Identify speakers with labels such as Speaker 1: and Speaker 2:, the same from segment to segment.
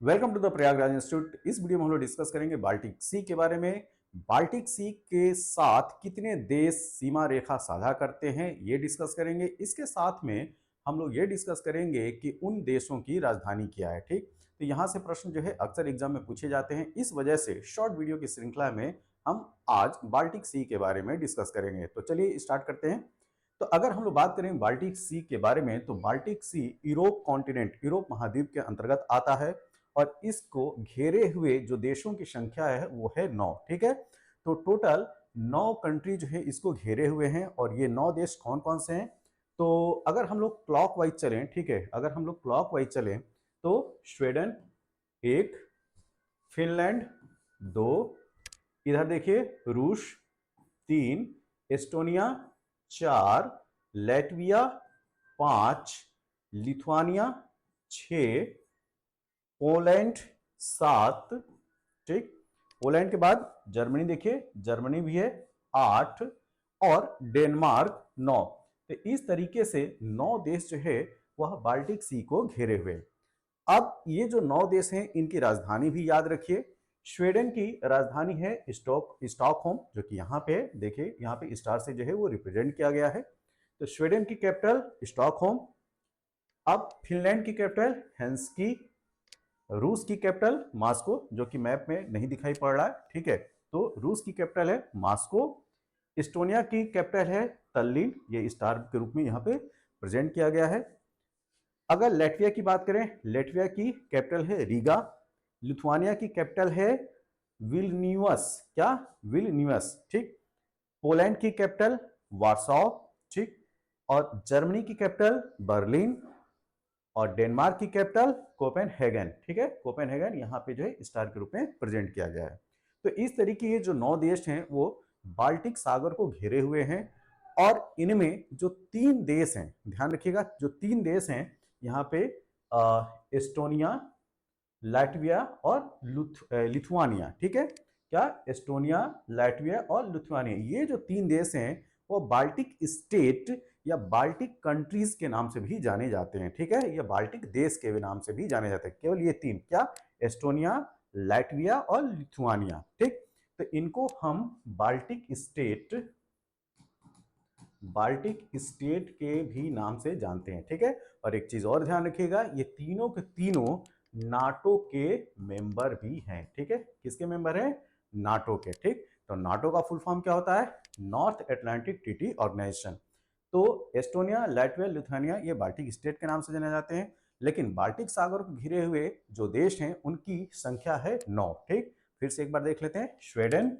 Speaker 1: Welcome to the Prayagraj institute. इस video में हम लोग डिस्कस करेंगे बाल्टिक सी के बारे में। बाल्टिक सी के साथ कितने देश सीमा रेखा साझा करते हैं ये डिस्कस करेंगे। इसके साथ में हम लोग ये डिस्कस करेंगे कि उन देशों की राजधानी क्या है। ठीक, तो यहाँ से प्रश्न जो है अक्सर एग्जाम में पूछे जाते हैं। इस वजह से शॉर्ट वीडियो की श्रृंखला में हम आज बाल्टिक सी के बारे में डिस्कस करेंगे। तो चलिए स्टार्ट करते हैं। तो अगर हम लोग बात करें बाल्टिक सी के बारे में, तो बाल्टिक सी यूरोप कॉन्टिनेंट, यूरोप महाद्वीप के अंतर्गत आता है और इसको घेरे हुए जो देशों की संख्या है वो है 9। ठीक है, तो टोटल 9 कंट्री जो है इसको घेरे हुए हैं। और ये 9 देश कौन कौन से हैं? तो अगर हम लोग क्लॉकवाइज चलें, ठीक है, अगर हम लोग क्लॉकवाइज चलें तो स्वीडन 1, फिनलैंड 2, इधर देखिए रूस 3, एस्टोनिया 4, लैटविया 5, लिथुआनिया 6, पोलैंड 7। ठीक, पोलैंड के बाद जर्मनी देखिए, जर्मनी भी है 8 और डेनमार्क 9। तो इस तरीके से 9 देश जो है वह बाल्टिक सी को घेरे हुए। अब ये जो 9 देश हैं इनकी राजधानी भी याद रखिए। स्वीडन की राजधानी है स्टॉकहोम, जो कि यहाँ पे देखिए, यहाँ पे स्टार से जो है वो रिप्रेजेंट किया गया है। तो स्वीडन की कैपिटल स्टॉकहोम। अब फिनलैंड की कैपिटल हेल्सिंकी, रूस की कैपिटल मॉस्को, जो कि मैप में नहीं दिखाई पड़ रहा है। ठीक है, तो रूस की कैपिटल है मॉस्को। एस्टोनिया की कैपिटल है तल्लीन, ये स्टार के रूप में यहाँ पे प्रेजेंट किया गया है। अगर लेटविया की बात करें, लेटविया की कैपिटल है रीगा। लिथुआनिया की कैपिटल है विलन्यूअस, क्या, विलन्यूअस। ठीक, पोलैंड की कैपिटल वार्सो। ठीक, और जर्मनी की कैपिटल बर्लिन और डेनमार्क की कैपिटल कोपेनहेगन। ठीक है, कोपेनहेगन यहाँ पे जो है स्टार के रूप में प्रेजेंट किया गया है। तो इस तरीके ये जो 9 देश हैं वो बाल्टिक सागर को घेरे हुए हैं। और इनमें जो 3 देश हैं, ध्यान रखिएगा, जो 3 देश हैं यहाँ पे एस्टोनिया, लाटविया और लिथुआनिया। ठीक है, क्या, एस्टोनिया, लाटविया और लिथुआनिया, ये जो 3 देश हैं वो बाल्टिक स्टेट या बाल्टिक कंट्रीज के नाम से भी जाने जाते हैं। ठीक है, या बाल्टिक देश के नाम से भी जाने जाते हैं। केवल ये 3, क्या, एस्टोनिया, लाटविया और लिथुआनिया। ठीक, तो इनको हम बाल्टिक स्टेट के भी नाम से जानते हैं। ठीक है, और एक चीज और ध्यान रखिएगा, ये तीनों के तीनों नाटो के मेंबर भी हैं। ठीक है, किसके मेंबर हैं? नाटो के। ठीक, तो नाटो का फुल फॉर्म क्या होता है? North Atlantic Treaty Organization. तो एस्टोनिया, लाटविया, लिथुआनिया ये बाल्टिक स्टेट के नाम से जाने जाते हैं। लेकिन बाल्टिक सागर को घिरे हुए जो देश हैं उनकी संख्या है 9। ठीक, फिर से एक बार देख लेते हैं। स्वीडन,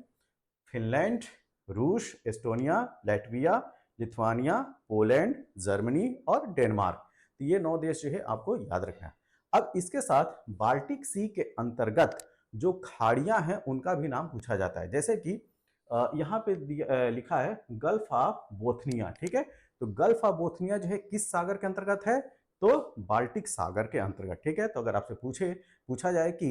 Speaker 1: फिनलैंड, रूस, Estonia, Latvia, Lithuania, Poland, Germany और डेनमार्क। तो ये 9 देश जो है आपको याद रखना है। अब इसके साथ बाल्टिक सी के अंतर्गत जो खाड़ियां हैं उनका भी नाम पूछा जाता है। जैसे कि यहाँ पे लिखा है गल्फ ऑफ बोथनिया। ठीक है, तो गल्फ ऑफ बोथनिया जो है किस सागर के अंतर्गत है? तो बाल्टिक सागर के अंतर्गत। ठीक है, तो अगर आपसे पूछा जाए कि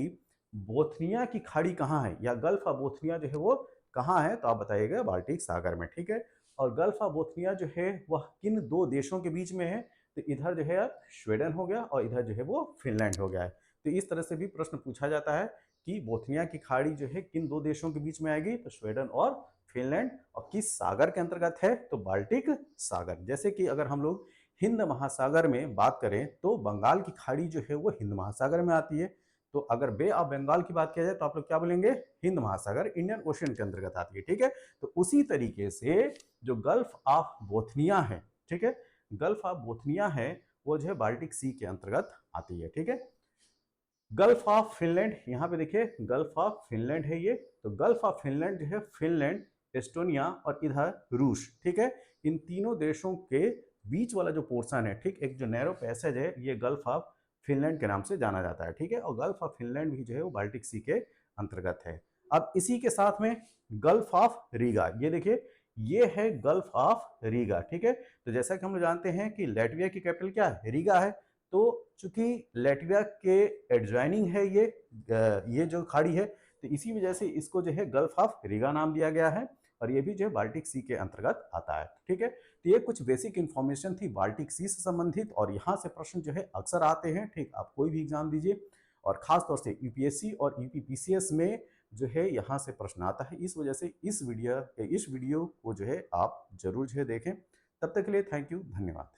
Speaker 1: बोथनिया की खाड़ी कहाँ है या गल्फ ऑफ बोथनिया जो है वो कहाँ है, तो आप बताइएगा बाल्टिक सागर में। ठीक है, और गल्फ ऑफ बोथनिया जो है वह किन 2 देशों के बीच में है? तो इधर जो है स्वीडन हो गया और इधर जो है वो फिनलैंड हो गया है। तो इस तरह से भी प्रश्न पूछा जाता है कि बोथनिया की खाड़ी जो है किन 2 देशों के बीच में आएगी? तो स्वीडन और फिनलैंड। और किस सागर के अंतर्गत है? तो बाल्टिक सागर। जैसे कि अगर हम लोग हिंद महासागर में बात करें तो बंगाल की खाड़ी जो है वो हिंद महासागर में आती है। तो अगर बे ऑफ बंगाल की बात किया जाए तो आप लोग क्या बोलेंगे? हिंद महासागर, इंडियन ओशन के अंतर्गत आती है। ठीक है, तो उसी तरीके से जो गल्फ ऑफ बोथनिया है, ठीक है, गल्फ ऑफ बोथनिया है वो जो है बाल्टिक सी के अंतर्गत आती है। ठीक है, गल्फ ऑफ फिनलैंड, यहाँ पे देखिए गल्फ ऑफ फिनलैंड है ये। तो गल्फ ऑफ फिनलैंड जो है फिनलैंड, एस्टोनिया और इधर रूस। ठीक है, इन तीनों देशों के बीच वाला जो पोर्शन है, ठीक, एक जो नैरो पैसेज है, ये गल्फ ऑफ फिनलैंड के नाम से जाना जाता है। ठीक है, और गल्फ ऑफ फिनलैंड भी जो है वो बाल्टिक सी के अंतर्गत है। अब इसी के साथ में गल्फ ऑफ रीगा, ये देखिए ये है गल्फ ऑफ रीगा। ठीक है, तो जैसा कि हम लोग जानते हैं कि लाटविया की कैपिटल क्या है? रीगा है। तो चूंकि लाटविया के एडजॉइनिंग है ये जो खाड़ी है, तो इसी वजह से इसको जो है गल्फ ऑफ रीगा नाम दिया गया है। और ये भी जो है बाल्टिक सी के अंतर्गत आता है। ठीक है, तो ये कुछ बेसिक इंफॉर्मेशन थी बाल्टिक सी से संबंधित और यहाँ से प्रश्न जो है अक्सर आते हैं। ठीक, आप कोई भी एग्जाम दीजिए और ख़ास तौर से यूपीएससी और यूपीपीसीएस में जो है यहाँ से प्रश्न आता है। इस वजह से इस वीडियो को जो है आप ज़रूर जो है देखें। तब तक के लिए थैंक यू, धन्यवाद।